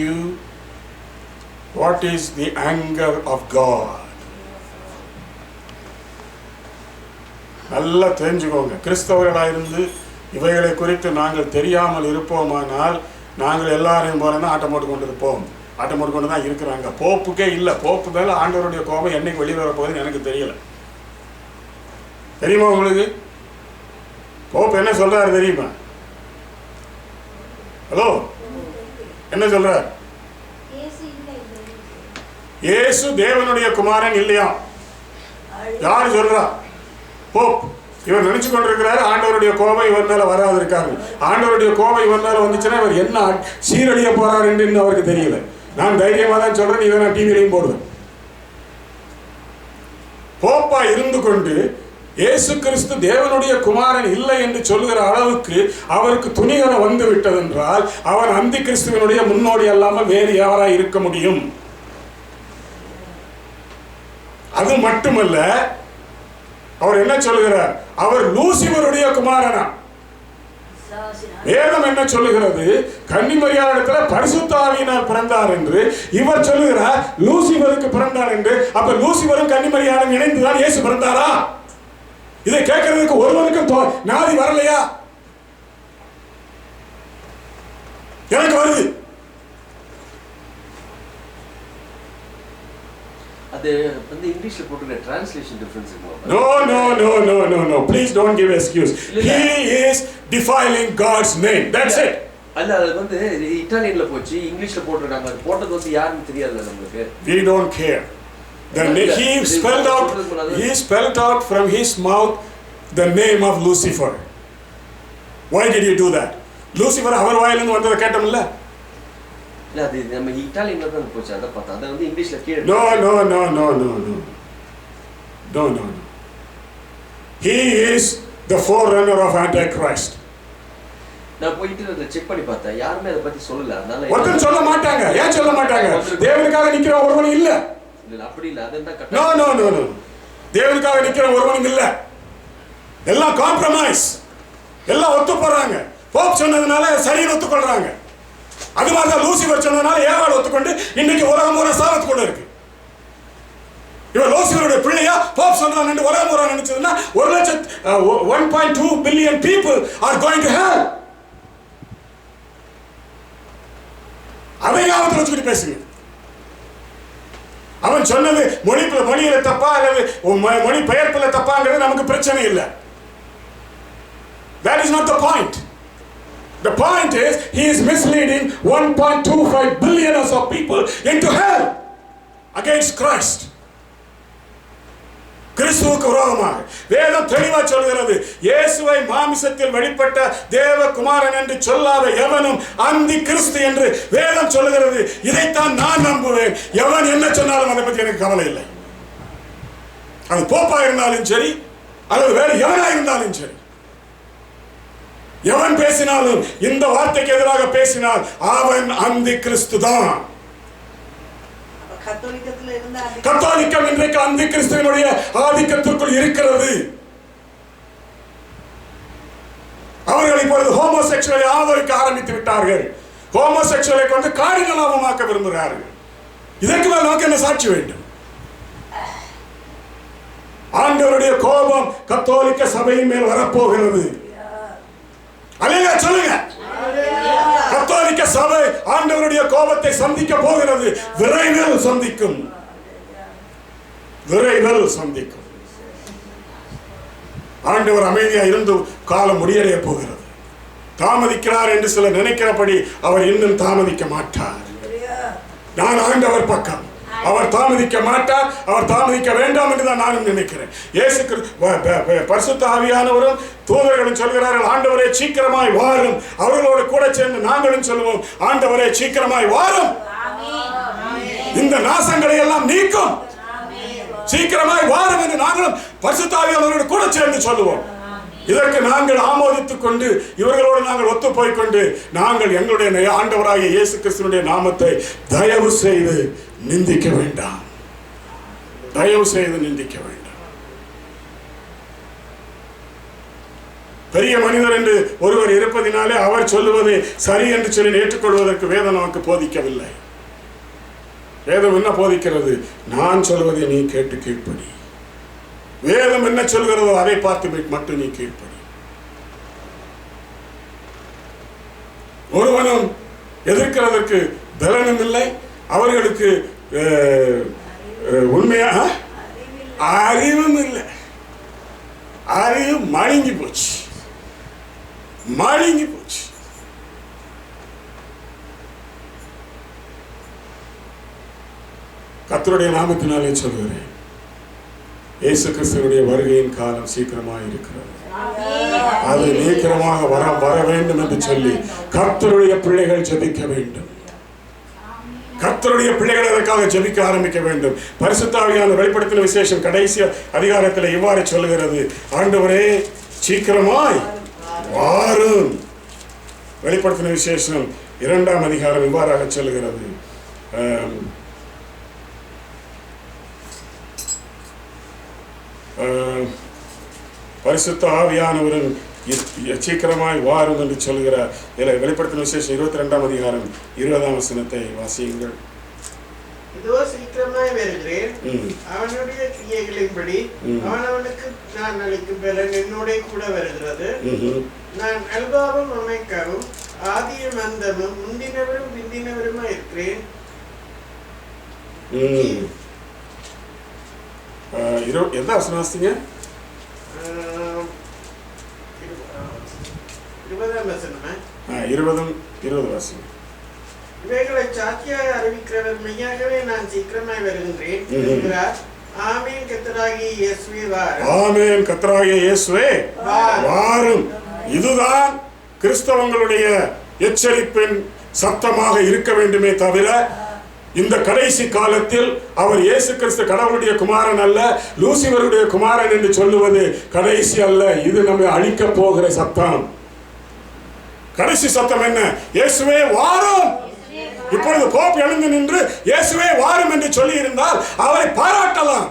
you what is the anger of God. நல்லா தெரிஞ்சுக்கோங்க. கிறிஸ்தவர்களாயிருந்து இவைகளை குறித்து நாங்கள் தெரியாமல் இருப்போமானால் நாங்கள் எல்லாரையும் போல தான் ஆட்டம் போட்டு கொண்டு இருப்போம். ஆட்டம் போட்டு கொண்டு தான் இருக்கிறாங்க. போப்புக்கே இல்லை. போப்பு மேலே ஆண்டவருடைய கோபம் என்னைக்கு வெளியில் வரப்போகுதுன்னு எனக்கு தெரியல. தெரியுமா உங்களுக்கு? போப்பு என்ன சொல்றாரு தெரியுமா? ஹலோ, என்ன சொல்றார்? இயேசு தேவனுடைய குமாரன் இல்லையா? யார் சொல்றா? போப். இவர் நினைச்சு கொண்டிருக்கிறாரு ஆண்டவருடைய கோபம் இவர் மேல வராது இருக்காரு. ஆண்டவருடைய கோபம் இவர் மேல வந்துச்சுன்னா இவர் என்ன சீரழிய போறாரு என்று அவருக்கு தெரியல. நான் தைரியமா தான் சொல்றேன். இதை நான் டிவிலையும் போடுவேன். போப்பா இருந்து கொண்டு இயேசு கிறிஸ்து தேவனுடைய குமாரன் இல்லை என்று சொல்லுகிற அளவுக்கு அவருக்கு துணிகரம் வந்து விட்டதென்றால் அவர் அந்தி கிறிஸ்துவனுடைய முன்னோடி அல்லாமல் வேறு யாராய் இருக்க முடியும்? அது மட்டுமல்ல, அவர் என்ன சொல்லுகிறார்? அவர் லூசிபருடைய குமாரனா. வேதம் என்ன சொல்லுகிறது? கன்னிமரியாளிடத்துல பரிசுத்த ஆவியினால் பிறந்தார் என்று. இவர் சொல்லுகிறார் லூசிபருக்கு பிறந்தார் என்று. அப்ப லூசிபரும் கன்னிமரியாளும் இணைந்துதான் இயேசு பிறந்தாரா? இதை கேட்கறதுக்கு ஒருவருக்கும் நாதி வரலையா? எனக்கு வருது. அது வந்து இங்கிலீஷ்ல போட்டுற டிரான்ஸ்லேஷன் டிஃபரன்ஸ் இருக்கு. No. Please don't give excuse. He is defiling God's name. That's it. அல்ல, அது வந்து இத்தாலியன்ல போச்சு, இங்கிலீஷ்ல போட்டுறாங்க. அது போட்டது வந்து யாருன்னு தெரியாது நமக்கு. We don't care. He spelled out from his mouth the name of Lucifer. Why did he do that? Lucifer அவர் வாயிலிருந்து வந்ததை கேட்டோம்ல. இல்ல, அது நம்ம இத்தாலியன்ல தான் போச்சு. அத பார்த்தா அது வந்து இங்கிலீஷ்ல gate. No. He is the forerunner of Antichrist. நான் போயிட்டு அதை செக் பண்ணி பார்த்தேன். யாருமே அதை பத்தி சொல்லல. அதனால ஒருத்தன் சொல்ல மாட்டாங்க. ஏன் சொல்ல மாட்டாங்க? தேவனுக்காக நிக்கிற ஒருவனும் இல்ல. இல்ல, அப்படி இல்ல. அதுதான் கரெக்ட். No. தேவனுக்காக நிக்கிற ஒருவனும் இல்ல. எல்லாம் காம்ப்ரமைஸ். எல்லாம் ஒத்து போறாங்க. போப் சொன்னதுனால சரின்னு ஒத்துக்கொள்றாங்க. அது மாதிரி தான் லூசிபர் சொன்னதுனால ஏவாள் ஒத்துக்கொண்டு இன்னைக்கு உலகம் பூரா சாபத்து கொண்டு இருக்கு. இவர் லூசிபருடைய பிள்ளையா போப் சொன்னான்னு உலகம் பூரா நினைச்சதுன்னா 1.2 billion people are going to hell. அதை ஞாபகத்தில் வச்சுக்கிட்டு பேசுங்க. அவன் சொன்னது மொழியில தப்பா அல்லது மொழி பெயர்ப்புல தப்பாங்கிறது நமக்கு பிரச்சனை இல்லை. That is not the point. The point is he is misleading 1.25 billion of people into hell against Christ. கிறிஸ்துவுக்கு விரோதமாக வேதம் தெளிவா சொல்கிறது. இயேசுவை மாமிசத்தில் வெளிப்பட்ட தேவகுமாரன் என்று சொல்லாத எவனும் அந்தி கிறிஸ்து என்று வேதம் சொல்லுகிறது. இதைத்தான் நான் நம்புவேன். எவன் என்ன சொன்னாலும் அதை பற்றி எனக்கு கவலை இல்லை. அது போப்பா இருந்தாலும் சரி அல்லது வேறு எவனா இருந்தாலும் சரி. எவன் பேசினாலும் இந்த வார்த்தைக்கு எதிராக பேசினால் அவன் அந்தி கிறிஸ்து தான். கத்தோலிக்கம் இன்றைக்கு அந்தி கிறிஸ்துவினுடைய ஆதிக்கத்திற்குள் இருக்கிறது. அவர்கள் இப்பொழுது ஹோமோசெக்சுவலை ஆதரிக்க ஆரம்பித்து விட்டார்கள். ஹோமோசெக்சுவலை கொண்டு காரியங்கள் லாபமாக்க விரும்புகிறார்கள். இதற்கு மேல் நமக்கு என்ன சாட்சி வேண்டும்? ஆண்டவருடைய கோபம் கத்தோலிக்க சபையின் மேல் வரப்போகிறது. அல்லேலூயா சொல்லுங்க. கத்தோலிக்க சபை ஆண்டவருடைய கோபத்தை சந்திக்க போகிறது. விரைவில் சந்திக்கும். ஆண்டவர் அமைதியா இருந்து காலம் முடியடைய போகிறது. தாமதிக்கிறார் என்று சிலர் நினைக்கிறபடி அவர் இன்னும் தாமதிக்க மாட்டார். நான் ஆண்டவர் பக்கம். அவர் தாமதிக்க மாட்டார். அவர் தாமதிக்க வேண்டாம் என்று தான் நானும் நினைக்கிறேன். இயேசு பரிசுத்த ஆவியானவரும் தூதர்களும் சொல்கிறார்கள், ஆண்டவரே சீக்கிரமாய் வாரும். அவர்களோடு கூட சேர்ந்து நாங்களும் சொல்லுவோம், ஆண்டவரே சீக்கிரமாய் வாரும். இந்த நாசங்களை எல்லாம் நீக்கும். சீக்கிரமாய் வாரும் என்று நாங்களும் பரிசுத்த ஆவியானவரோடு கூட சேர்ந்து சொல்லுவோம். இதற்கு நாங்கள் ஆமோதித்துக் கொண்டு இவர்களோடு நாங்கள் ஒத்து போய்கொண்டு நாங்கள் எங்களுடைய ஆண்டவராகிய இயேசு கிறிஸ்துவினுடைய நாமத்தை தயவு செய்து நிந்திக்க வேண்டாம். பெரிய மனிதர் என்று ஒருவர் இருப்பதினாலே அவர் சொல்லுவது சரி என்று சொல்லி ஏற்றுக்கொள்வதற்கு வேதம் நமக்கு போதிக்கவில்லை. வேதம் என்ன போதிக்கிறது? நான் சொல்வதை நீ கேட்டு கீழ்ப்படி. வேதம் என்ன சொல்கிறதோ அதை பார்த்து மட்டும் நீ கீழ்ப்படி. ஒருவனும் எதிர்க்கிறதற்கு பலனும் இல்லை. அவர்களுக்கு உண்மையாக அறிவும் இல்லை. அறிவு மழுங்கி போச்சு. கர்த்தருடைய நாமத்தினாலே சொல்கிறேன், இயேசு கிறிஸ்துவினுடைய வருகையின் காலம் சீக்கிரமாக இருக்கிறது. அது சீக்கிரமாக வர வேண்டும் என்று சொல்லி கர்த்தருடைய பிள்ளைகள் ஜெபிக்க வேண்டும். கர்த்தருடைய பிள்ளைகள் அதற்காக ஜெபிக்க ஆரம்பிக்க வேண்டும். பரிசுத்த ஆவியான வெளிப்படுத்தின விசேஷம் கடைசி அதிகாரத்தில் இவ்வாறு சொல்லுகிறது, ஆண்டவரே சீக்கிரமாய் வாரும். வெளிப்படுத்தின விசேஷம் 2ஆம் அதிகாரம் இவ்வாறாக சொல்லுகிறது, பரிசுத்த ஆவியானவரும் சீக்கிரமாய் வாரும் என்று சொல்கிறார். வெளிப்படுத்தின விசேஷம் 22ஆம் அதிகாரம் 20ஆம் வசனத்தை வாசியுங்கள். இதோ சீக்கிரமாய் வருகிறேன், அவனுடைய கிரியைகளின்படி அவனவனுக்கு நான் அளிக்கும் பலன் என்னோட கூட வருகிறது. நான் அல்பாவும் அமைக்கவும் ஆதியும் அந்தமும் முந்தினவரும் பிந்தினவருமா இருக்கிறேன். எந்த வசனம் வாசிங்க? 20 வாசிங்க. இவைகளை சாட்சியாக அறிவிக்கிறவர் மெய்யாகவே நான் சீக்கிரமாய் வருகின்றேன் என்கிறார். ஆமென். கர்த்தராகிய இயேசுவே வாரும். ஆமென். கர்த்தராகிய இயேசுவே வாரும். இதுதான் கிறிஸ்தவங்களுடைய எச்சரிப்பின் சத்தமாக இருக்க வேண்டுமே தவிர, இந்த கடைசி காலத்தில் அவர் இயேசு கிறிஸ்து கடவுளுடைய குமாரன் அல்ல, லூசிபருடைய குமாரன் என்று சொல்லுவது கடைசி அல்ல. இது நம்மை அழிக்க போகிற சத்தம். கடைசி சத்தம் என்ன? இயேசுவே வாரும். இப்பொழுது போப் எழுந்து நின்று இயேசுவே வாரும் என்று சொல்லி இருந்தால் அவரை பாராட்டலாம்.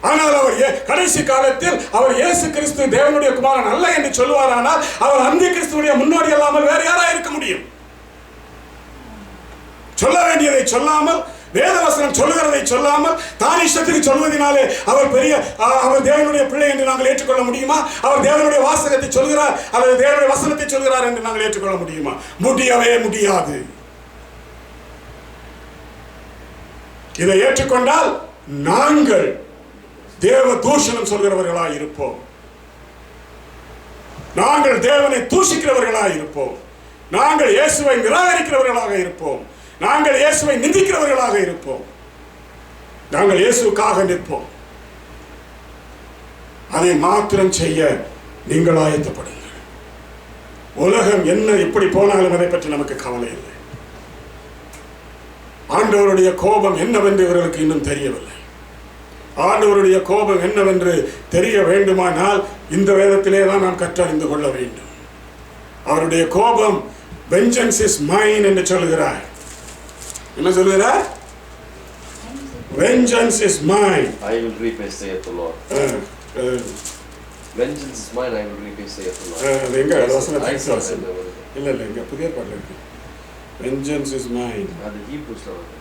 ஆனால் அவர் கடைசி காலத்தில் அவர் இயேசு கிறிஸ்து தேவனுடைய குமாரன் அல்ல என்று சொல்லுவாரானால் அவர் அந்தி கிறிஸ்துவுடைய முன்னோடி அல்லாமல் வேறு யாரா இருக்க முடியும்? சொல்ல வேண்டியதை சொல்லாமல், வேதவசனம் சொல்லுகிறதை சொல்லாமல் தான் இஷ்டத்துக்கு சொல்வதனாலே அவர் தேவனுடைய பிள்ளை என்று நாங்கள் ஏற்றுக்கொள்ள முடியுமா? அவர் தேவனுடைய வாசகத்தை சொல்கிறார் அல்லது தேவனுடைய வசனத்தை சொல்கிறார் என்று நாங்கள் ஏற்றுக்கொள்ள முடியுமா? முடியவே முடியாது. இதை ஏற்றுக்கொண்டால் நாங்கள் தேவ தூஷணம் சொல்கிறவர்களாய் இருப்போம். நாங்கள் தேவனை தூஷிக்கிறவர்களாய் இருப்போம். நாங்கள் இயேசுவை நிராகரிக்கிறவர்களாக இருப்போம். நாங்கள் இயேசுவை நிந்திக்கிறவர்களாக இருப்போம். நாங்கள் இயேசுக்காக நிற்போம். அதை மாத்திரம் செய்ய நீங்கள் ஆயத்தப்படுங்கள். உலகம் என்ன எப்படி போனாலும் அதை பற்றி நமக்கு கவலை இல்லை. ஆண்டவருடைய கோபம் என்னவென்று இவர்களுக்கு இன்னும் தெரியவில்லை. ஆண்டவருடைய கோபம் என்னவென்று தெரிய வேண்டுமானால் இந்த வேதத்திலே தான் நாம் கற்றறிந்து கொள்ள வேண்டும். அவருடைய கோபம் vengeance is mine என்று சொல்கிறார். என்ன சொல்கிறார்? Vengeance is mine. I will repay, saith the Lord. Vengeance is mine, I will repay, saith the Lord. எங்க வசனம் இல்ல இங்க புதிய பாடல் இருக்கு. Vengeance is mine. அது ஹீப்ரூஸ்ல வருது.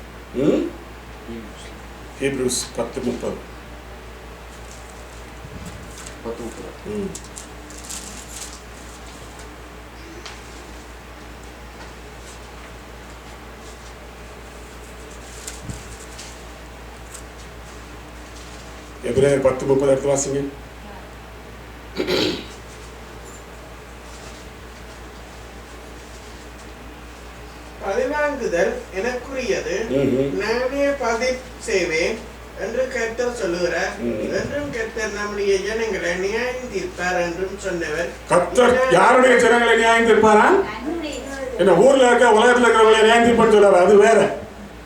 ஹீப்ரூஸ் 10:30. 10:30. எபிரேயர் 10:30 எடுத்து வாசிங்க. பழிவாங்குதல் எனக்குரியது, நானே பதில் செய்வேன் என்று கர்த்தர் சொல்லுகிறார் என்றும் கர்த்தர் நம்முடைய ஜனங்களை நியாயம் தீர்ப்பார் என்றும் சொன்னவர். கர்த்தர் யாருடைய ஜனங்களை நியாயம் தீர்ப்பாரா? என்ன ஊர்ல இருக்க உலகத்துல இருக்கிறவங்களை நியாயம் தீர்ப்பான்னு சொல்றாரு, அது வேற.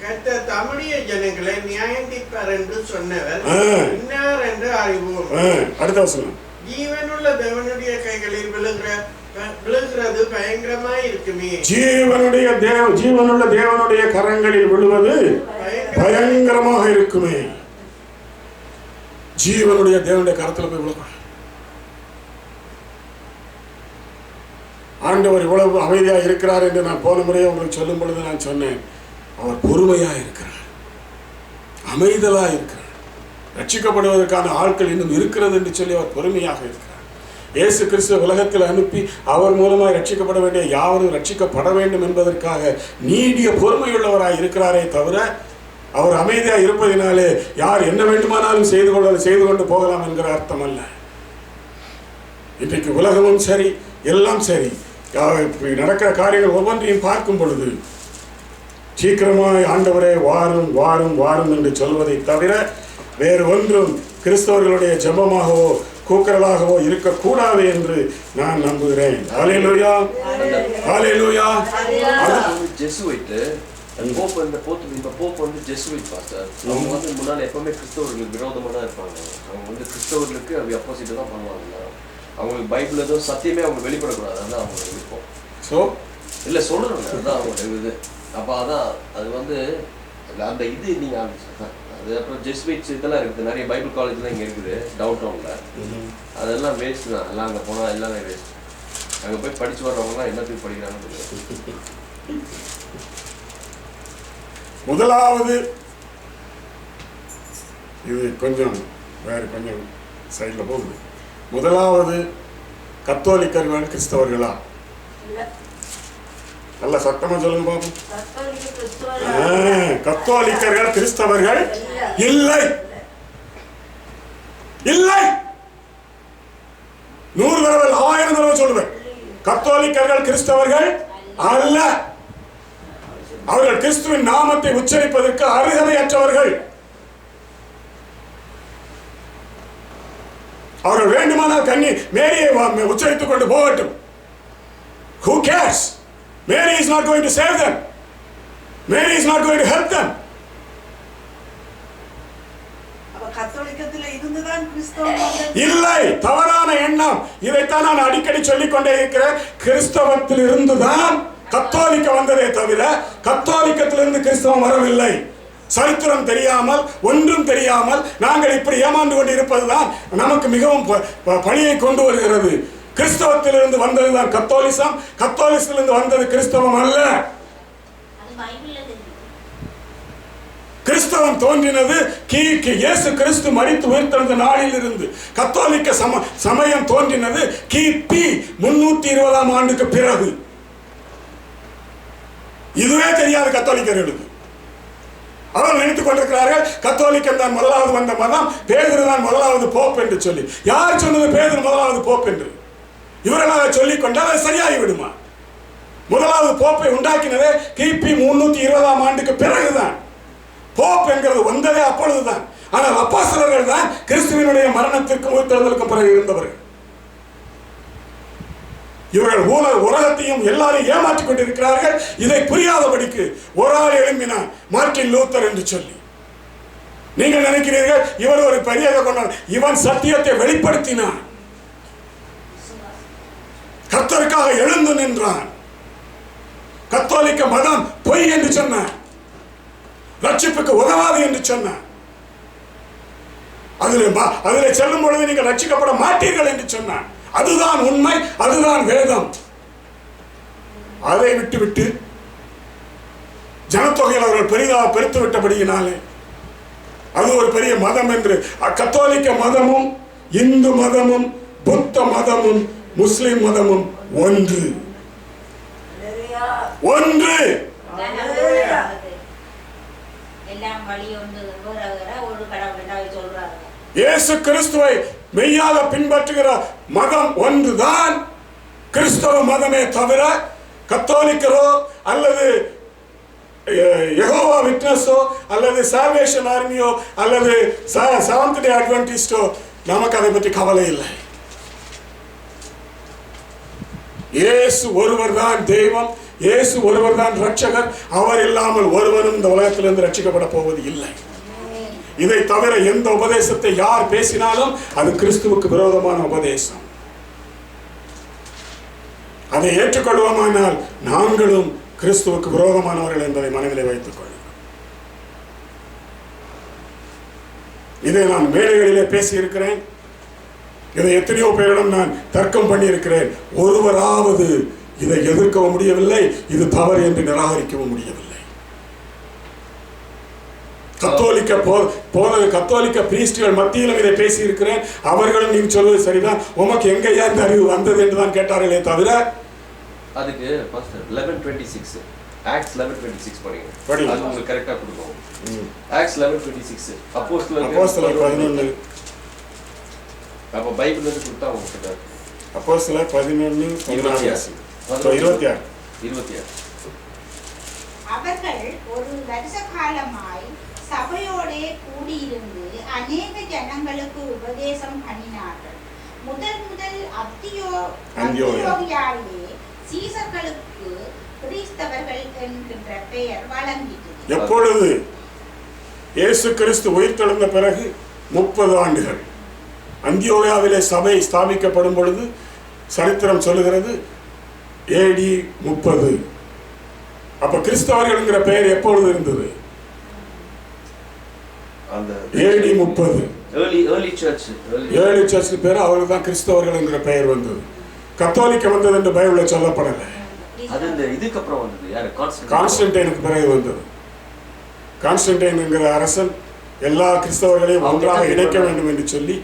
கர்த்தர் தம்முடைய ஜனங்களை நியாயம் தீர்ப்பார் என்று சொன்னவர் இன்னார் என்று அறிவோம். அடுத்த வசனம். ஜீவனுள்ள தேவனுடைய கைகளில் விழுகிறது பயங்கரமாய் இருக்குமே. ஜீவனுள்ள தேவனுடைய கரங்களில் விழுவது பயங்கரமாக இருக்குமே. ஜீவனுடைய தேவனுடைய கரத்துல போய் விழுக்கூடாது. ஆண்டவர் இவ்வளவு அமைதியாக இருக்கிறார் என்று நான் போன முறையே உங்களுக்கு சொல்லும் பொழுது நான் சொன்னேன், அவர் பொறுமையாக இருக்கிறார், அமைதலாக இருக்கிறார். ரட்சிக்கப்படுவதற்கான ஆட்கள் இன்னும் இருக்கிறது என்று சொல்லி அவர் பொறுமையாக இருக்கிறார். இயேசு கிறிஸ்துவ உலகத்தில் அனுப்பி அவர் மூலமாக ரட்சிக்கப்பட வேண்டிய யாவரும் ரட்சிக்கப்பட வேண்டும் என்பதற்காக நீடிய பொறுமையுள்ளவராய் இருக்கிறாரே தவிர, அவர் அமைதியாக இருப்பதினாலே யார் என்ன வேண்டுமானாலும் செய்து கொண்டு போகலாம் என்கிற அர்த்தம் அல்ல. இன்றைக்கு உலகமும் சரி, எல்லாம் சரி, நடக்கிற காரியங்கள் ஒவ்வொன்றையும் பார்க்கும் பொழுது சீக்கிரமாய் ஆண்டவரே வாரும் வாரும் வாரும் என்று சொல்வதை தவிர வேறு ஒன்றும் கிறிஸ்தவர்களுடைய ஜெபமாகவோ கூக்குரலாகவோ இருக்கக்கூடாது என்று நான் நம்புகிறேன். ஹல்லேலூயா, ஹல்லேலூயா. ஜெசுவைட் போப் வந்து ஜெசுவைட் பாஸ்டர். அவங்க வந்து முன்னாடி எப்பவுமே கிறிஸ்தவர்களுக்கு விரோதமாக தான் இருப்பாங்க. அவங்க வந்து கிறிஸ்தவர்களுக்கு அப்படி அப்போசிட் தான் பண்ணுவாங்க. அவங்களுக்கு பைபிள் எதுவும் சத்தியமே அவங்க வெளிப்படக்கூடாது, அதுதான் அவங்க விருப்பம். ஸோ இல்லை சொல்கிறாங்க, அதுதான் அவங்களோட இது. அப்போ அதான் அது வந்து அந்த இது நீங்கள் அது அப்புறம் ஜெஸ்வைட்ஸ் இதெல்லாம் இருக்குது, நிறைய பைபிள் காலேஜ்லாம் இங்கே இருக்குது டவுன் டவுனில். அதெல்லாம் வேஸ்ட் தான், எல்லாம் அங்கே போனால் எல்லாமே வேஸ்ட். அங்கே போய் படித்து வர்றவங்கலாம் என்னத்துக்கு படிக்கிறாங்கன்னு தெரியாது. முதலாவது இது கொஞ்சம் வேறு கொஞ்சம் சைடில் போகுது. முதலாவது கத்தோலிக்கர்கள் கிறிஸ்தவர்களா? நல்ல சத்தமா சொல்லுங்க பாப்போம். கத்தோலிக்கர்கள் கிறிஸ்தவர்கள் இல்லை, இல்லை. 100 தடவை 1000 தடவை சொல்லுவேன், கத்தோலிக்கர்கள் கிறிஸ்தவர்கள் அல்ல. அவர்கள் கிறிஸ்துவின் நாமத்தை உச்சரிப்பதற்கு அருகதையற்றவர்கள். அவர்கள் வேண்டுமானால் கன்னி மேரியை உச்சரித்துக் கொண்டு போகட்டும். Who cares? Mary is not going to save them. Mary is not going to help them. இல்லை, தவறான எண்ணம். இதைத்தான் நான் அடிக்கடி சொல்லிக் கொண்டே இருக்கிறேன். கிறிஸ்தவத்தில் இருந்துதான் கத்தோலிக்க வந்ததே தவிர கத்தோலிக்கத்திலிருந்து கிறிஸ்தவம் வரவில்லை. சரித்திரம் தெரியாமல், ஒன்றும் தெரியாமல் நாங்கள் இப்படி ஏமாந்து கொண்டு இருப்பதுதான் நமக்கு மிகவும் பணியை கொண்டு வருகிறது. கிறிஸ்தவத்திலிருந்து வந்ததுதான் கத்தோலிசம், கத்தோலிசத்திலிருந்து வந்தது கிறிஸ்தவம் அல்ல. கிறிஸ்தவம் தோன்றினது இயேசு கிறிஸ்து மரித்து உயிர்த்தெழுந்த நாளில் இருந்து. கத்தோலிக்க சமயம் தோன்றினது கிபி 320ஆம் ஆண்டுக்கு பிறகு. இதுவே தெரியாது கத்தோலிக்கர்களுக்கு. அவர்கள் நினைத்துக் கொண்டிருக்கிறார்கள் கத்தோலிக்கம் தான் முதலாவது வந்த மதம், பேதுரு தான் முதலாவது போப் என்று சொல்லி. யார் சொன்னது பேதுரு முதலாவது போப் என்று? இவர்களாக சொல்லிக் கொண்டால் அது சரியாகி விடுமா? முதலாவது போப்பை உண்டாக்கினதே கிபி 320ஆம் ஆண்டுக்கு பிறகுதான். போப் என்கிறது வந்ததே அப்பொழுதுதான். ஆனால் அப்போஸ்தலர்கள் தான் கிறிஸ்துவினுடைய மரணத்திற்கும் உயிர்த்தெழுதலுக்கும் பிறகு இருந்தவர்கள். இவர்கள் உலகத்தையும் எல்லாரையும் ஏமாற்றிக் கொண்டிருக்கிறார்கள். இதை புரியாதபடிக்கு ஒரு ஆள் எழும்பினான், மார்ட்டின் லூத்தர் என்று சொல்லி. நீங்கள் நினைக்கிறீர்கள் இவர் ஒரு பெரிய கொண்டார். இவன் சத்தியத்தை வெளிப்படுத்தினான், கர்த்தருக்காக எழுந்து நின்றான். கத்தோலிக்க மதம் பொய் என்று சொன்னான், ரட்சிப்புக்கு உதவாது என்று சொன்னான். அதில் செல்லும் பொழுது நீங்கள் ரட்சிக்கப்பட மாட்டீர்கள் என்று சொன்னான். அதுதான் உண்மை, அதுதான் வேதம். அதை விட்டுவிட்டு ஜனத்தொகையில் அவர்கள் பெரிதாக பெருத்து விட்டபடியினாலே அது ஒரு பெரிய மதம் என்று. கத்தோலிக்க மதமும் இந்து மதமும் புத்த மதமும் முஸ்லிம் மதமும் ஒன்று, ஒன்று. இயேசு கிறிஸ்துவை மெய்யாக பின்பற்றுகிற மதம் ஒன்றுதான் கிறிஸ்தவ மதமே தவிர கத்தோலிக்கரோ அல்லது யெகோவா விட்னஸோ அல்லது சால்வேஷன் ஆர்மியோ அல்லது செவன்த் டே அட்வென்டிஸ்டோ நமக்கு அதை பற்றி கவலை இல்லை. இயேசு ஒருவர் தான் தெய்வம், இயேசு ஒருவர் தான் ரட்சகர். அவர் இல்லாமல் ஒருவரும் இந்த உலகத்திலிருந்து ரட்சிக்கப்பட போவது இல்லை. இதை தவிர எந்த உபதேசத்தை யார் பேசினாலும் அது கிறிஸ்துவுக்கு விரோதமான உபதேசம். அதை ஏற்றுக்கொள்வோமானால் நாங்களும் கிறிஸ்துவுக்கு விரோதமானவர்கள் என்பதை மனதிலே வைத்துக் கொள்ளுங்கள். இதை நான் மேடைகளிலே பேசி இருக்கிறேன். இதை எத்தனையோ பேரிடம் நான் தர்க்கம் பண்ணி இருக்கிறேன். ஒருவராவது இதை எதிர்க்கவும் முடியவில்லை, இது தவறு என்று நிராகரிக்கவும் முடியவில்லை. கத்தோலிக்க பிரீஸ்டுகள் மத்தியிலும் இதை பேசி இருக்கிறேன். அவர்களும் நீங்க சொல்வது சரிதான், உமக்கு எங்கேயா இந்த அறிவு வந்தது என்று தான் கேட்டார்களே தவிர. அதுக்கு 11:26 ஆக்ட்ஸ் 11:26 படிங்க. அது உங்களுக்கு கரெக்டா கொடுக்கும். ஆக்ட்ஸ் 11:26 அப்போஸ்தலர் 11. அப்ப பைபிள்ல இருந்து கொடுத்தா உங்களுக்கு அப்போஸ்தலர் 11:26 அவர்கள் ஒரு வருஷ காலமாய் சபையோடே கூடியிருந்து அநேக ஜனங்களுக்கு உபதேசம் பண்ணினார்கள். முதல் அந்தியோகியாவிலே சீசர்களுக்கு கிறிஸ்தவர்கள் என்கின்ற பெயர் வழங்கிற்று. எப்பொழுது? இயேசு கிறிஸ்து உயிர்த்தெழுந்த பிறகு 30 ஆண்டுகள் அந்தியோகியாவிலே சபை ஸ்தாபிக்கப்படும் பொழுது சரித்திரம் சொல்லுகிறது AD 30. அப்ப கிறிஸ்தவர்கள்ங்கிற பெயர் எப்பொழுது இருந்தது? AD 30. early church பேர் அவர்கள் தான் கிறிஸ்தவர்கள் என்கிற பெயர் வந்தது. கத்தோலிக்க வந்தது என்று பைபிள்ல சொல்லப்படலை. அது இந்த இதுக்கு அப்புறம் வந்தது. யாரு? கான்ஸ்டன்டைனுக்கு பிறகு வந்தது. கான்ஸ்டன்டைன் என்கிற அரசன் எல்லா கிறிஸ்தவர்களையும் ஒன்றாக இணைக்க வேண்டும் என்று சொல்லி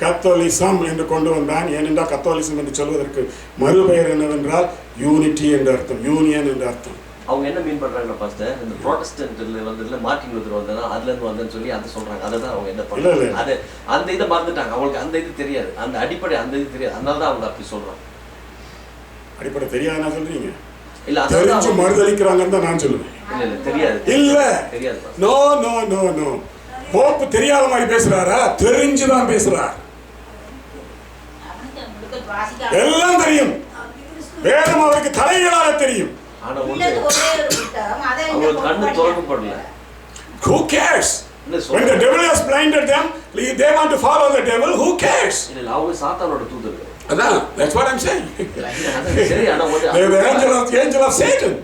கத்தோலிசம் என்று கொண்டு வந்தான். ஏனென்றால் கத்தோலிசம் என்று சொல்வதற்கு மறுபெயர் என்னவென்றால் யூனிட்டி என்று அர்த்தம், யூனியன் என்று அர்த்தம். அவங்க என்ன மீன் பண்றாங்க பாஸ்டர்? இந்த புராட்டஸ்டன்ட்ல வந்ததுல மார்ட்டின் லூதர் வந்தா அதுல இருந்து வந்தேன்னு சொல்லி அதை சொல்றாங்க. அதை தான் அவங்க என்ன பண்றாங்க, அது அந்த இதை மறந்துட்டாங்க. அவங்களுக்கு அந்த இது தெரியாது, அந்த அடிப்படை அந்த இது தெரியாது. அதனால தான் அவங்க அப்படி சொல்றாங்க. அடிப்படை தெரியாதுன்னா சொல்றீங்க? இல்ல தெரிஞ்சு மறுதளிக்கிறாங்கன்னு தான் நான் சொல்லுவேன். இல்ல தெரியாது, இல்ல தெரியாது. No no no no pope தெரியாத மாதிரி பேசுறாரா? தெரிஞ்சுதான் பேசுறார். எல்லாம் தெரியும், வேதம் அவருக்கு தலைகளாக தெரியும். ஆனா அவங்க கண்ணு திறக்கப்படல. Who cares? When the devil has blinded them, they want to follow the devil. Who cares? இல்ல அவங்க சாத்தானோட தூதர்கள். அதான், that's what I'm saying. சரி, ஆனா the angel of Satan.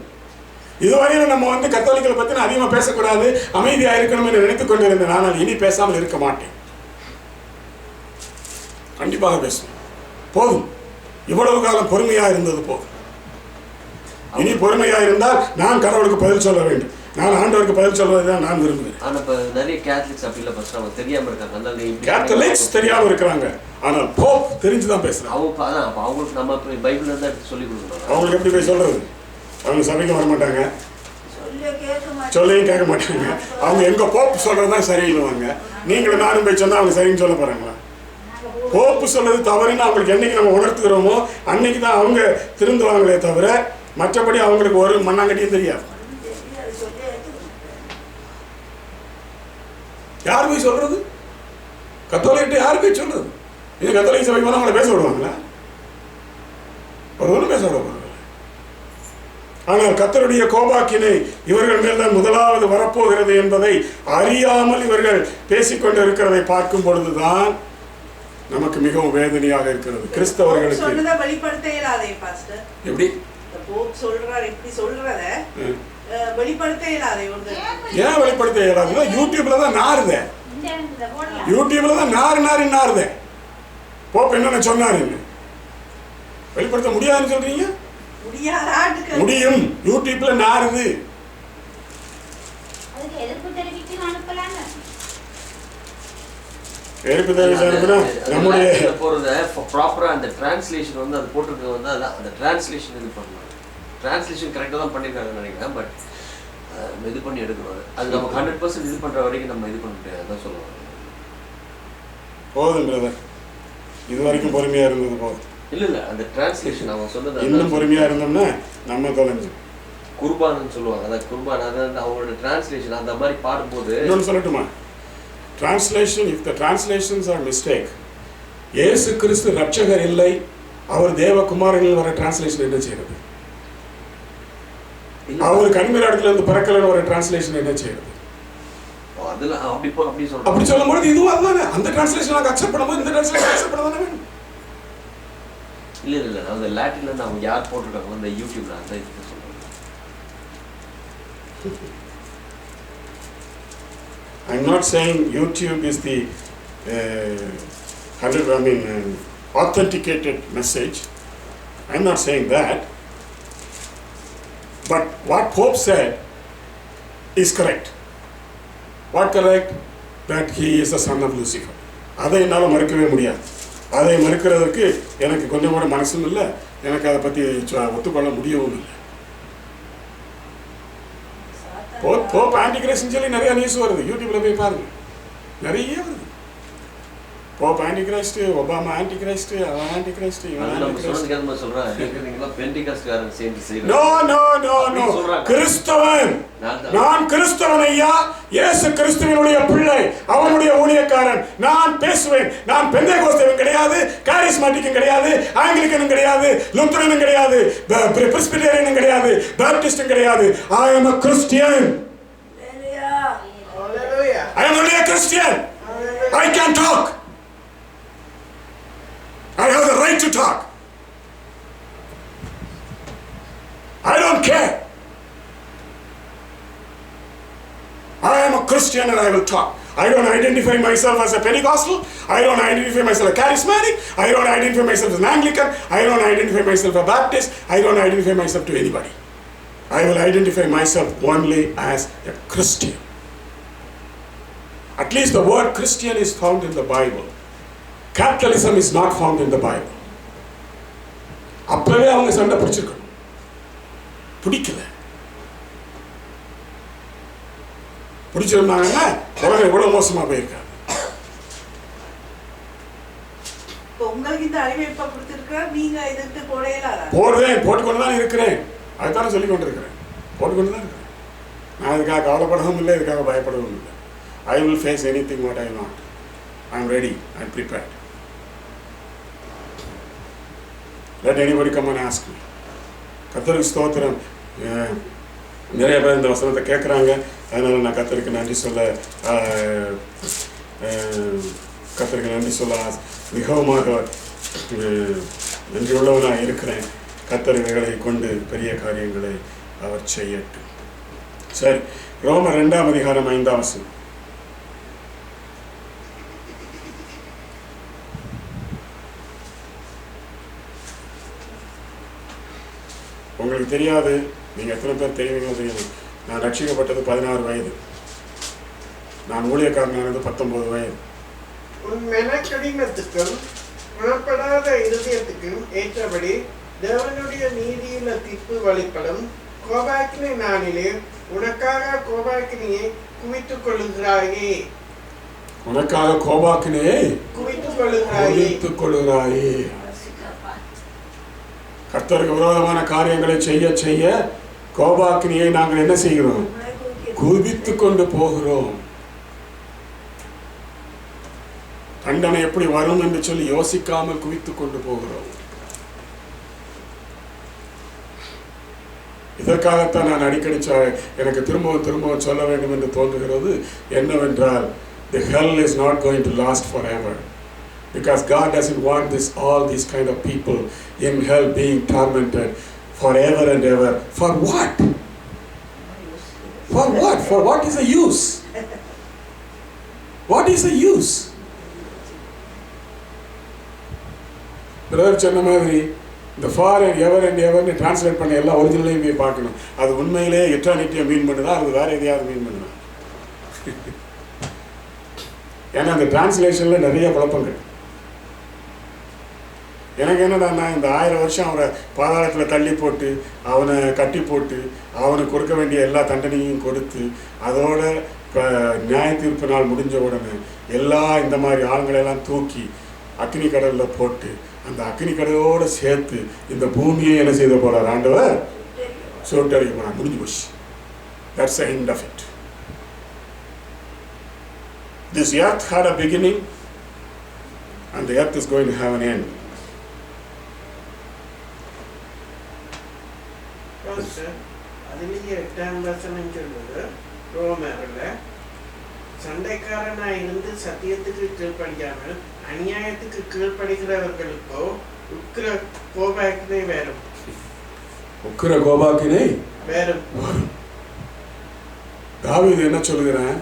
இதுவரையிலும் நம்ம கத்தோலிக்களை பத்தி அதிகமா பேசக்கூடாது, அமைதியா இருக்கணும் என்று நினைத்துக் கொண்டிருந்தேன். ஆனால் இனி பேசாமல் இருக்க மாட்டேன். கண்டிப்பாக பேசுவேன். போதும், இவ்வளவு காலம் பொறுமையா இருந்தது போதும். இனி பொறுமையா இருந்தால் நான் கடவுளுக்கு பதில் சொல்ல வேண்டும். நான் ஆண்டவருக்கு பதில் சொல்வதுதான் நான் விரும்புகிறேன். ஆனா இப்ப நிறைய கேத்தலிக்ஸ் அப்படி இல்ல பாஸ்டர், அவங்க தெரியாம இருக்காங்க. அதனால கேத்தலிக்ஸ் தெரியாம இருக்காங்க, ஆனால் போப் தெரிஞ்சுதான் பேசுறாங்க. அவங்க அதான் அப்ப அவங்களுக்கு நம்ம பைபிள்ல இருந்தா சொல்லி கொடுக்கணும். அவங்களுக்கு எப்படி போய் சொல்றது? அவங்க சபைக்கு வர மாட்டாங்க, சொல்லியும் கேட்க மாட்டாங்க. அவங்க எங்க போப் சொல்றதுதான் சரியில்லைவாங்க. நீங்களும் நானும் போய் சொன்னா அவங்க சரின்னு சொல்ல போறாங்களா? போப்பு சொல்றது தவறுன்னு அவங்களுக்கு என்னைக்கு நம்ம உணர்த்துக்கிறோமோ அன்னைக்கு தான் அவங்க திருந்துவாங்களே தவிர மற்றபடி அவங்களுக்கு ஒரு மண்ணாங்கட்டியும் தெரியாது. யார் போய் சொல்றது? கத்தோலிக்கிட்ட யார் போய் சொல்றது? இது கத்தோலிக்க சபைக்கு போனால் அவங்கள பேச விடுவாங்களா? ஒருவரும் பேச விட போறாங்க. ஆனால் கர்த்தருடைய கோபாக்கினை இவர்கள் மேல் தான் முதலாவது வரப்போகிறது என்பதை அறியாமல் இவர்கள் பேசிக்கொண்டு இருக்கிறதை பார்க்கும் பொழுதுதான் நமக்கு மிகவும் வேதனையாக இருக்கிறது. கிறிஸ்தவர்களுக்கு வெளிப்படுத்த இயலாதே பாஸ்டர். எப்படி சொல்றாரு? இப்படி சொல்றத வெளிப்படுத்த இயலாதே. ஏன் வெளிப்படுத்த இயலாதுன்னா யூடியூப்ல தான் நாருதே. யூடியூப்ல தான் நாருதே. போப் என்னென்ன சொன்னாருன்னு வெளிப்படுத்த முடியாதுன்னு சொல்றீங்க? முடியும், யூடியூப்ல நாருது. நம்முடைய ப்ராப்பரா அந்த டிரான்ஸ்லேஷன் அது போட்டிருக்கிறது அந்த டிரான்ஸ்லேஷன் இது பண்ணலாம். டிரான்ஸ்லேஷன் கரெக்டாக தான் பண்ணியிருக்காங்கன்னு நினைக்கிறேன். பட் இது பண்ணி எடுக்கணும். அது நம்ம 100% இது பண்ற வரைக்கும் நம்ம இது பண்ண முடியாது. அதான் சொல்லுவாங்க. போதும் பிரதர், இது வரைக்கும் பொறுமையா இருந்தது போதும். இல்ல அந்த டிரான்ஸ்லேஷன் அவங்க சொன்னது இன்னும் பொறுமையா இருந்தோம்னா நம்ம தொலைஞ்சு குர்பான்னு சொல்லுவாங்க. அதான் குர்பான், அதான் அவங்களோட டிரான்ஸ்லேஷன் அந்த மாதிரி பாடும்போது. இன்னொன்று சொல்லட்டுமா? Translation, if the translations are mistake, இயேசு கிறிஸ்து ரட்சகர் இல்லை, அவர் தேவகுமாரனில் வர டிரான்ஸ்லேஷன் என்ன செய்யறது? அவர் கனிமர இடத்துல இருந்து பிறக்கலன்னு வர டிரான்ஸ்லேஷன் என்ன செய்யறது? அப்படி சொல்லும்போது இதுவும் அதுதானே. அந்த டிரான்ஸ்லேஷன் நாங்கள் அக்செப்ட் பண்ணும்போது இந்த டிரான்ஸ்லேஷன் அக்செப்ட் பண்ண தானே வேணும். இல்ல அந்த லாட்டின்ல இருந்து அவங்க யார் போட்டிருக்காங்க அந்த யூடியூப்ல அந்த இதுக்கு சொல்றாங்க. I'm not saying YouTube is the authenticated message. I'm not saying that. But what Pope said is correct. What correct? That he is the son of Lucifer. அதை என்னால் மறுக்கவே முடியாது. அதை மறுக்கிறதுக்கு எனக்கு கொஞ்சம் கூட மனசும் இல்லை, எனக்கு அதை பற்றி ஒத்துக்கொள்ள முடியவும் இல்லை. போப் ஆன்டிகிரைஸ்ட்னு சொல்லி நிறைய நியூஸ் வருது, யூடியூப்ல போய் பாருங்க, நிறைய வருது. போப் ஆன்டிகிரைஸ்ட், ஒபாமா ஆன்டிகிரைஸ்ட், அவன் ஆன்டிகிரைஸ்ட், இவன் antichrist. No no no no, கிறிஸ்தவன், நான் கிறிஸ்தவன் ஐயா, இயேசு கிறிஸ்துவினுடைய பிள்ளை, அவனுடைய ஊழியக்காரன். நான் பேசுவேன். நான் பெந்தேகோஸ்தேவும் கிடையாது, காரிஸ்மாட்டிக்கும் கிடையாது, ஆங்கிலிக்கனும் கிடையாது, லூத்தரனும் கிடையாது, பிரெஸ்பிட்டேரியனும் கிடையாது, பாப்டிஸ்டும் கிடையாது. I am a Christian. I am only a Christian. I can talk. I have the right to talk. I don't care. I am a Christian and I will talk. I don't identify myself as a Pentecostal. I don't identify myself as a charismatic. I don't identify myself as an Anglican. I don't identify myself as a Baptist. I don't identify myself to anybody. I will identify myself only as a Christian. At least the word Christian is found in the Bible. Capitalism is not found in the Bible. அப்பவே அவங்க சண்டை பிடிச்சிருக்கணும், பிடிக்கல. பிடிச்சிருந்தாங்கன்னா உலகம் எவ்வளவு மோசமா போயிருக்காங்க. உங்களுக்கு இந்த அறிவை எப்ப கொடுத்திருக்கா, நீங்க எதிர்த்து போடையலாதா? போட்டுக்கொண்டு தான் இருக்கிறேன். அதுதானே சொல்லி கொண்டு இருக்கிறேன். போட்டுக்கொண்டு தான் இருக்கிறேன். நான் இதுக்காக கவலைப்படவும் இல்லை, இதுக்காக பயப்படவும் இல்லை. I will face anything what I want. I am ready. I am prepared. Let anybody come and ask me. கர்த்தருக்கு ஸ்தோத்திரம். நிறைய பேர் இந்த வசனத்தை கேட்குறாங்க. அதனால் நான் கர்த்தருக்கு நன்றி சொல்ல மிகவுமாக நன்றி உள்ளவனாக இருக்கிறேன். கர்த்தர் இவைகளை கொண்டு பெரிய காரியங்களை அவர் செய்யட்டும். சரி, ரோமர் 2ஆம் அதிகாரம் 5ஆம் வசனம். உங்களுக்கு தெரியாது, நீங்கள் எத்தனை பேர் தெரியுமோ தெரியும். நான் ரட்சிக்கப்பட்டது 16 வயது, நான் ஊழியக்காரனானது 19 வயது. உன் மெனக்கடினத்துக்கும் குணப்படாத இருதயத்துக்கும் ஏற்றபடி தேவனுடைய நீதியுள்ள தீர்ப்பு வழிபடும் கோபாக்கினை நாளிலே உனக்காக கோபாக்கினியை குவித்துக் கொள்ளுகிறாயே. உனக்காக கோபாக்கினையை குவித்துக் கொள்ளுகிறாயே. கர்த்தருக்கு விரோதமான காரியங்களை செய்ய செய்ய கோபாக்கினியை நாங்கள் என்ன செய்கிறோம்? குவித்து கொண்டு போகிறோம். தண்டனை எப்படி வரும் என்று சொல்லி யோசிக்காமல் குவித்து கொண்டு போகிறோம். இதற்காகத்தான் நான் அடிக்கடி எனக்கு திரும்பவும் சொல்ல வேண்டும் என்று தோன்றுகிறது. என்னவென்றால், the hell is not going to last forever. Because God doesn't want all these kind of people in hell being tormented forever and ever. For what? For what? For what is the use? What is the use? Brother சொன்ன மாதிரி இந்த for and ever and எவர்னு translate பண்ண எல்லா ஒரிஜினலையும் போய் பார்க்கணும். அது உண்மையிலே எட்டர்னிட்டியை மீன் பண்ணுதா, அது வேற எதையாவது மீன் பண்ணுதா? ஏன்னா அந்த டிரான்ஸ்லேஷனில் நிறைய குழப்பங்கள். எனக்கு என்னடா, இந்த 1000 வருஷம் அவரை பாதாளத்தில் தள்ளி போட்டு அவனை கட்டி போட்டு அவனுக்கு கொடுக்க வேண்டிய எல்லா தண்டனையும் கொடுத்து அதோட நியாய தீர்ப்பு நாள் முடிஞ்ச உடனே இந்த மாதிரி ஆளுங்களெல்லாம் தூக்கி அக்னி கடலில் போட்டு அந்த அக்னி கடலோடு சேர்த்து இந்த பூமியை என்ன செய்த போறார் ஆண்டவர்? சுட்டரிக்க போறார். முடிஞ்சு போச்சு. That's the end of it. This earth had a beginning and the earth is going to have an end. அதிலேயே 8ஆம் வசனம் சொல்லுது, ரோமர்ல சண்டைக்காரனாய் இருந்து சத்தியத்துக்கு கீழ்ப்படியாமல் அநியாயத்துக்கு கீழ்ப்படுகிறவர்களுக்கோ உக்கிர கோபாக்கினை வரும். உக்கிர கோபாக்கினை வரும். தாவீது என்ன சொல்லுகிறான்?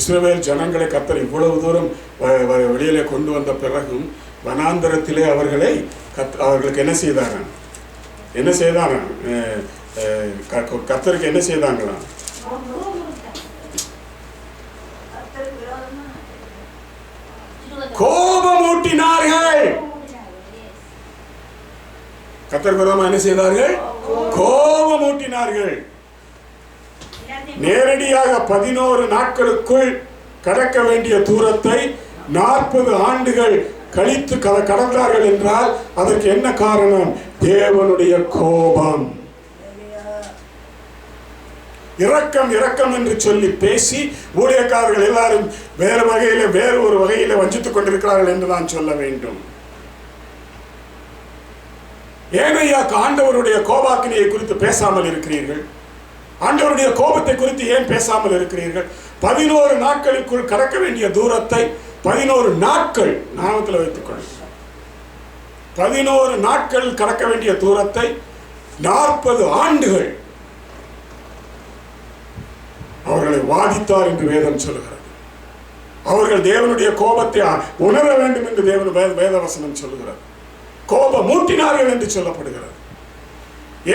இஸ்ரவேல் ஜனங்களை கர்த்தர் இவ்வளவு தூரம் வெளியிலே கொண்டு வந்த பிறகும் வனாந்தரத்திலே அவர்களுக்கு என்ன செய்தாரான்? கர்த்தருக்கு என்ன செய்தாங்களாம்? கோபமூட்டினார்கள். கர்த்தருக்கு விரோதமா என்ன செய்தார்கள்? கோபமூட்டினார்கள். நேரடியாக 11 நாட்களுக்குள் கடக்க வேண்டிய தூரத்தை 40 ஆண்டுகள் கழித்து கடந்தார்கள் என்றால் அதற்கு என்ன காரணம்? தேவனுடைய கோபம். இரக்கம் இரக்கம் என்று சொல்லி பேசி ஊழியக்காரர்கள் எல்லாரும் வேறு ஒரு வகையில வஞ்சித்துக் கொண்டிருக்கிறார்கள் என்று நான் சொல்ல வேண்டும். ஏனையா ஆண்டவருடைய கோபாக்கினையை குறித்து பேசாமல் இருக்கிறீர்கள்? ஆண்டவருடைய கோபத்தை குறித்து ஏன் பேசாமல் இருக்கிறீர்கள்? 11 நாட்களுக்குள் கடக்க வேண்டிய தூரத்தை 11 நாட்கள் நாமத்தில் வைத்துக் கொள்ளுங்கள். 11 நாட்கள் கடக்க வேண்டிய தூரத்தை 40 ஆண்டுகள் அவர்களை வாதித்தார் என்று வேதம் சொல்லுகிறது. அவர்கள் தேவனுடைய கோபத்தை உணர வேண்டும் என்று வேதவசனம் சொல்லுகிறது. கோபம் மூட்டினார்கள் என்று சொல்லப்படுகிறது.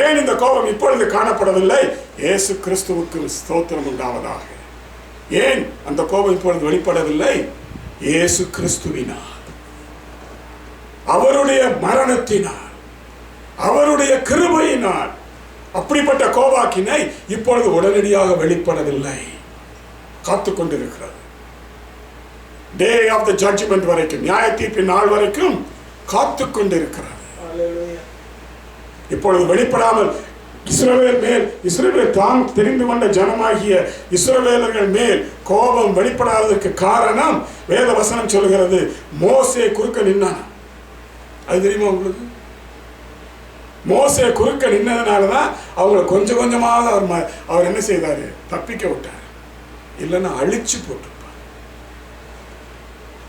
ஏன் இந்த கோபம் இப்பொழுது காணப்படவில்லை? இயேசு கிறிஸ்துவுக்கு ஸ்தோத்திரம் உண்டாவதாக. ஏன் அந்த கோபம் இப்பொழுது வெளிப்படவில்லை? இயேசு கிறிஸ்துவினால், அவருடைய மரணத்தினால், அவருடைய கிருபையினால் அப்படிப்பட்ட கோபாக்கினை இப்பொழுது உடனடியாக வெளிப்படவில்லை, காத்துக் கொண்டிருக்கிறது. டே ஆஃப் த ஜட்ஜ்மெண்ட் வரைக்கும், நியாய தீர்ப்பின் நாள் வரைக்கும் காத்துக் கொண்டிருக்கிறது. இப்பொழுது வெளிப்படாமல் இஸ்ரவேல் தாம் தெரிந்து கொண்ட ஜனமாகிய இஸ்ரவேலர்கள் மேல் கோபம் வெளிப்படாததற்கு காரணம் வேத வசனம் சொல்கிறது, மோசே குறுக்க நின்னான். அது தெரியுமா உங்களுக்கு? மோசே குறுக்க நின்னதுனாலதான் அவங்களை கொஞ்சம் கொஞ்சமாக அவர் என்ன செய்தாரு? தப்பிக்க விட்டார். இல்லைன்னா அழிச்சு போட்டிருப்பார்.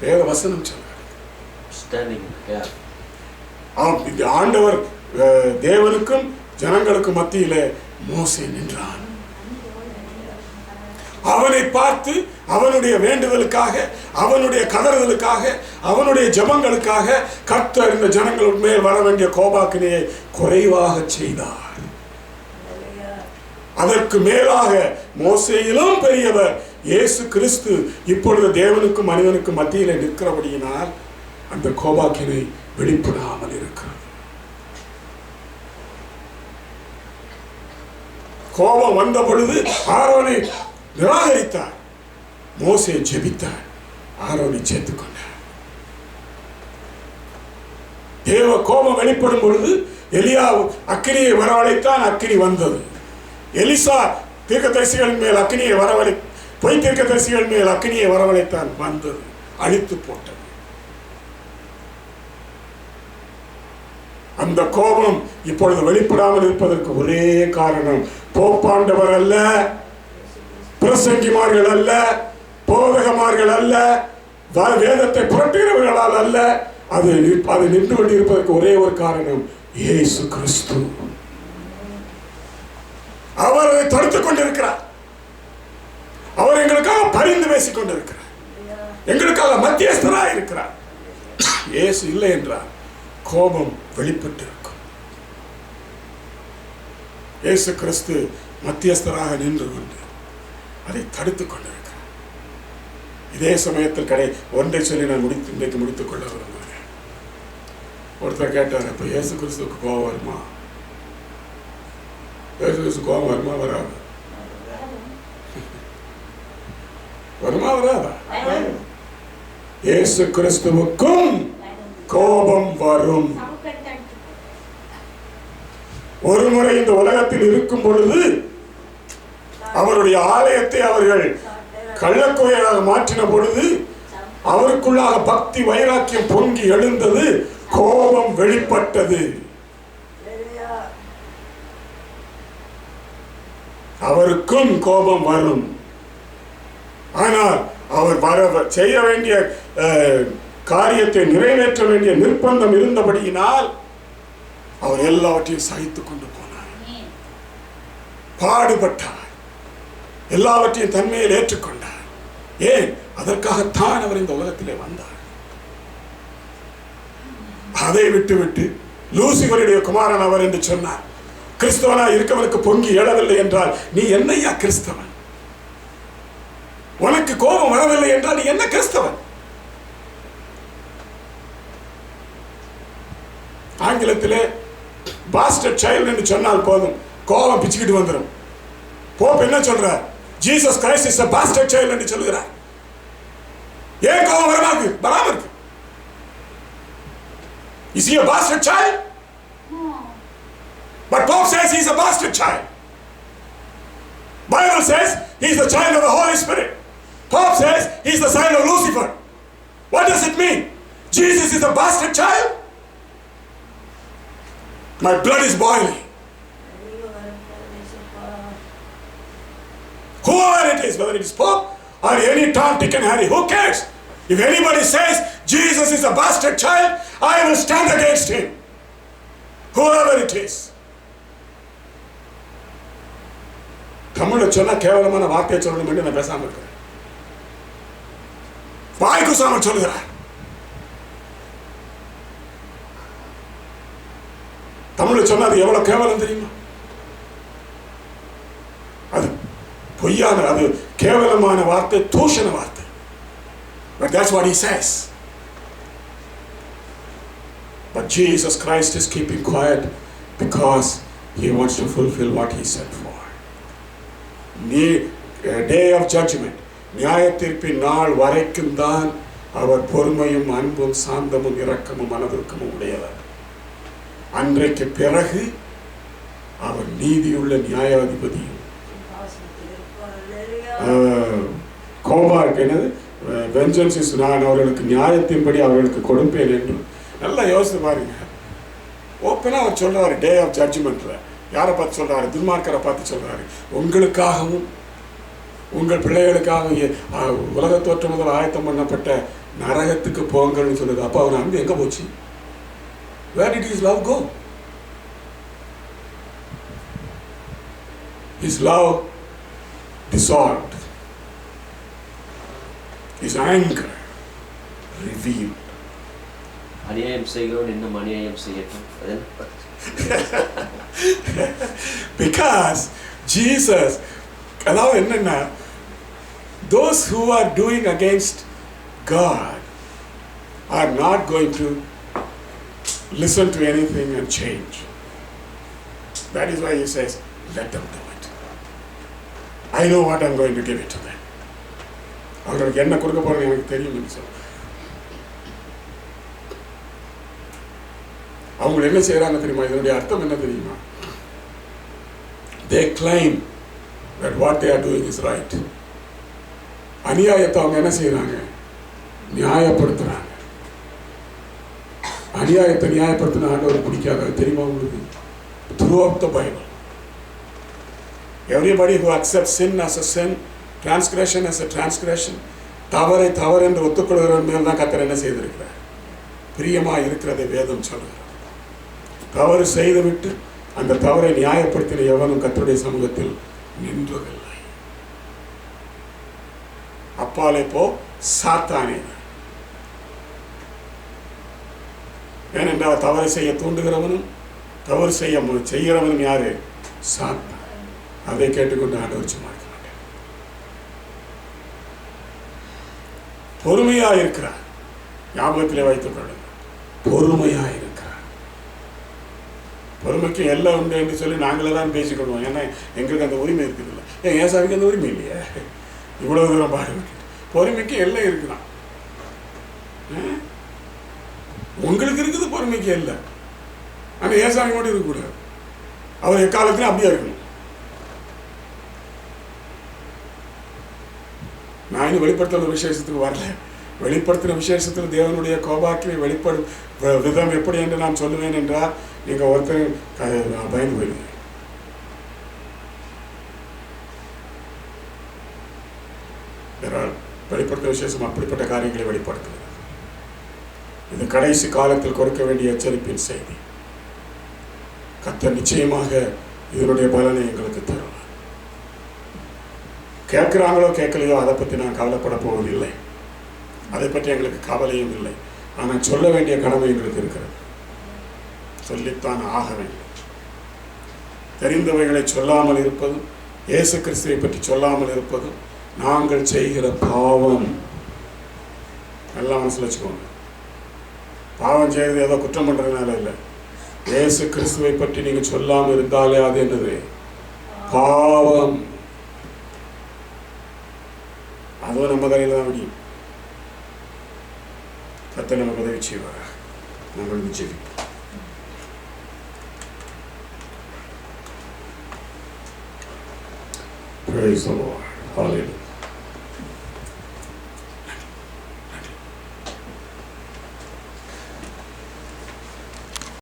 வேத வசனம் சொல்றாரு. ஆண்டவர் தேவனுக்கும் ஜனங்களுக்கும் மத்தியிலே மோசே நின்றான். அவனை பார்த்து அவனுடைய வேண்டுதலுக்காக, அவனுடைய கதறுதலுக்காக, அவனுடைய ஜபங்களுக்காக கர்த்தர் இந்த ஜனங்கள் மேல் வர வேண்டிய கோபாக்கினையை குறைவாக செய்தார். அதற்கு மேலாக மோசேயிலும் பெரியவர் இயேசு கிறிஸ்து இப்பொழுது தேவனுக்கும் மனிதனுக்கும் மத்தியிலே நிற்கிறபடியினால் அந்த கோபாக்கினை வெளிப்படாமல் இருக்கிறது. கோபம் வந்த பொழுது ஆரோனை நிராகரித்தார். மோசே ஜெபித்தார், ஆரோனை சேர்த்துக் கொண்டார். தேவ கோபம் வெளிப்படும் பொழுது எலியா அக்கினியை வரவழைத்தான், அக்கினி வந்தது. எலிசா தீர்க்கதரிசிகளின் மேல் அக்கினியை பொய் தீர்க்கதரிசிகள் மேல் அக்கினியை வரவழைத்தான், வந்தது, அழித்து போட்டது. அந்த கோபம் இப்பொழுது வெளிப்படாமல் இருப்பதற்கு ஒரே காரணம் போப்பாண்டவர் அல்ல, பிரசங்கிமார்கள் அல்ல, போதகமார்கள் அல்ல, வேதத்தை புரட்டுகிறவர்களால் அல்ல. அது நின்று கொண்டிருப்பதற்கு ஒரே ஒரு காரணம் இயேசு கிறிஸ்து. அவர் அதை தடுத்துக் கொண்டிருக்கிறார். அவர் எங்களுக்காக பரிந்து பேசிக் கொண்டிருக்கிறார், எங்களுக்காக மத்தியஸ்தராக இருக்கிறார். இயேசு இல்லை என்றார் கோபம் வெளிப்பட்டு இருக்கும். இயேசு கிறிஸ்து மத்தியஸ்தராக நின்று கொண்டு அதை தடுத்துக் கொண்டிருக்கிறார். இதே சமயத்தில் ஒன்றை சொல்லி நான் இன்றைக்கு முடித்துக் கொள்ள விரும்புகிறேன். ஒருத்தர் கேட்டார், இப்ப இயேசு கிறிஸ்துவுக்கு கோபம் வருமா? இயேசு கிறிஸ்து கோபம் வருமா? வராது. வருமா? வராதா? இயேசு கிறிஸ்துவுக்கும் கோபம் வரும். ஒரு முறை இந்த உலகத்தில் இருக்கும் பொழுது அவருடைய ஆலயத்தை அவர்கள் கள்ளக்கோயிலாக மாற்றின பொழுது அவருக்குள்ளாக பக்தி வைராக்கியம் பொங்கி எழுந்தது, கோபம் வெளிப்பட்டது. அவருக்கும் கோபம் வரும். ஆனால் அவர் செய்ய வேண்டிய காரியத்தை நிறைவேற்ற வேண்டிய நிர்பந்தம் இருந்தபடியினால் அவர் எல்லாவற்றையும் சகித்துக் கொண்டு போனார், பாடுபட்டார், எல்லாவற்றையும் தன்மையில் ஏற்றுக்கொண்டார். ஏன்? அதற்காகத்தான் அவர் இந்த உலகத்திலே வந்தார். அதை விட்டு லூசிபருடைய குமாரன் அவர் என்று சொன்னார். கிறிஸ்தவனா இருக்கவனுக்கு பொங்கி எழவில்லை என்றால் நீ என்னையா கிறிஸ்தவன்? உனக்கு கோபம் வரவில்லை என்றால் நீ என்ன கிறிஸ்தவன்? ஆங்கிலத்திலே பாஸ்டர்ட் சைல்டு என்று சொன்னால் போதும், கோபம் பிச்சுக்கிட்டு வந்துடும். போப் என்ன சொல்றார்? Jesus Christ is a bastard child என்று சொல்கிறார். ஏன் கோபம் வராம இருக்கு? Is he a bastard child? No. But Pope says he is a bastard child. Bible says he is the child of the Holy Spirit. Pope says he is the son of Lucifer. What does it mean? Jesus is a bastard child? My blood is boiling. Whoever it is, whether it is Pope or any Tom, Dick and Harry, who cares? If anybody says Jesus is a bastard child, I will stand against him. Whoever it is. தமிழ சொன்னா கேவலமான வார்த்தையை சொல்லணும் என்று நான் பேசாம இருக்கிறேன். வாய் கூசாமல் சொல்லுகிறார். தமிழ சொன்னா அது எவ்வளவு கேவலம் தெரியுமா? அது பொய்யான, அது கேவலமான வார்த்தை, தூஷண வார்த்தை. But that's what he says. But Jesus Christ is keeping quiet because he wants to fulfill what he said for. Day of judgment, நியாயத்தீர்ப்பின் நாள் வரைக்கும் தான் அவர் பொறுமையும் அன்பும் சாந்தமும் இரக்கமும் மனதிற்கமும் உடையவர். அன்றைக்கு பிறகு அவர் நீதியுள்ள நியாயாதிபதியும் கோபாக்கு என்னது வெஞ்சன்ஸ் இஸ், நான் அவர்களுக்கு நியாயத்தின்படி அவர்களுக்கு கொடுப்பேன் என்று. நல்லா யோசித்து பாருங்க. ஓப்பனா அவர் சொல்றாரு டே ஆஃப் ஜட்ஜ்மெண்ட்ல. யாரை பார்த்து சொல்றாரு? துன்மார்க்கரை பார்த்து சொல்றாரு. உங்களுக்காகவும் உங்கள் பிள்ளைகளுக்காகவும் உலக தோற்றம் முதல் ஆயத்தம் பண்ணப்பட்ட நரகத்துக்கு போங்கள்னு சொல்லுது. அப்போ அவன் அன்பு எங்க போச்சு? Where did his love go? His love dissolved. His anger revealed. அநியாயம் செய்கிறோம் இன்னும் அநியாயம் செய்யட்டும். Because Jesus, அதாவது என்னன்னா, those who are doing against God are not going to listen to anything and change. That is why he says, let them do it. I know what I'm going to give it to them. அவர்களுக்கு என்ன கொடுக்க போறது எனக்கு தெரியும் சொல்ல. அவங்க என்ன செய்யறாங்க தெரியுமா? இதனுடைய அர்த்தம் என்ன தெரியுமா? They claim that what they are doing is right. அநியாயத்தை அவங்க என்ன செய்யறாங்க? நியாயப்படுத்துறாங்க. அநியாயத்தை நியாயப்படுத்தின ஆண்டவர் பிடிக்காது தெரியுமா உங்களுக்கு? Throughout the Bible, everybody who accepts sin as a sin, transgression as a transgression, தவறை தவறு என்று ஒத்துக்கொள்கிறவன் மேல் தான் கர்த்தர் என்ன செய்திருக்கிறார்? பிரியமாக இருக்கிறதை வேதம் சொல்கிறார். தவறு செய்துவிட்டு அந்த தவறை நியாயப்படுத்தின எவனும் கர்த்தருடைய சமூகத்தில் நின்றதில்லை. அப்பாலே போ சாத்தானே. ஏனென்றால் தவறு செய்ய தூண்டுகிறவனும் தவறு செய்கிறவனும் யாரு? சாத்தான். அதை கேட்டுக்கொண்டு ஆண்டவர் சும்மா இருக்க மாட்டேன். பொறுமையா இருக்கிறார். ஞாபகத்திலே வைத்துக் கொள்ளுங்கள், பொறுமையா இருக்கிறார். பொறுமைக்கு எல்லாம் உண்டு என்று சொல்லி நாங்களே தான் பேசிக்கொள்வோம். ஏன்னா எங்களுக்கு அந்த உரிமை இருக்குது இல்லை. ஏன் சாமிக்கு அந்த உரிமை இல்லையே? இவ்வளவு தூரம் பாடுபட்டு பொறுமைக்கு எல்லாம் இருக்குதான். உங்களுக்கு இருக்குது பொறுமைக்கு இல்லை. ஆனால் ஏசாமி மட்டும் இருக்கக்கூடாது. அவர் எக்காலத்திலும் அப்படியே இருக்கணும். நான் இன்னும் வெளிப்படுத்துகிற விசேஷத்துக்கு வரல. வெளிப்படுத்தின விசேஷத்தில் தேவனுடைய கோபாக்கினை வெளிப்படும் விதம் எப்படி என்று நான் சொல்லுவேன் என்றால் நீங்கள் ஒருத்தர் பயந்து போயிடுங்க. வெளிப்படுத்தின விசேஷம் அப்படிப்பட்ட காரியங்களை வெளிப்படுத்துகிறது. இது கடைசி காலத்தில் கொடுக்க வேண்டிய எச்சரிப்பின் செய்தி. கர்த்தர் நிச்சயமாக இதனுடைய பலனை எங்களுக்கு தருவார். கேட்கிறாங்களோ கேட்கலையோ அதை பற்றி நான் கவலைப்பட போவதில்லை. அதை பற்றி எங்களுக்கு கவலையும் இல்லை. ஆனால் சொல்ல வேண்டிய கடமை எங்களுக்கு இருக்கிறது. சொல்லித்தான் ஆக வேண்டும். தெரிந்தவைகளை சொல்லாமல் இருப்பதும் இயேசு கிறிஸ்துவை பற்றி சொல்லாமல் இருப்பதும் நாங்கள் செய்கிற பாவம். எல்லாம் மனசில் வச்சுக்கோங்க. பாவம் செய்வது ஏதோ குற்றம் பண்ணுறதுனால இல்லை. இயேசு கிறிஸ்துவை பற்றி நீங்கள் சொல்லாமல் இருந்தாலே அது என்னது? பாவம். அதுவும் நம்ம தலையில் தான் முடியும். கர்த்தர் நமக்கு உதவி செய்வார். நம்மளுக்கு ஜெபிப்போம். Praise the Lord. Hallelujah.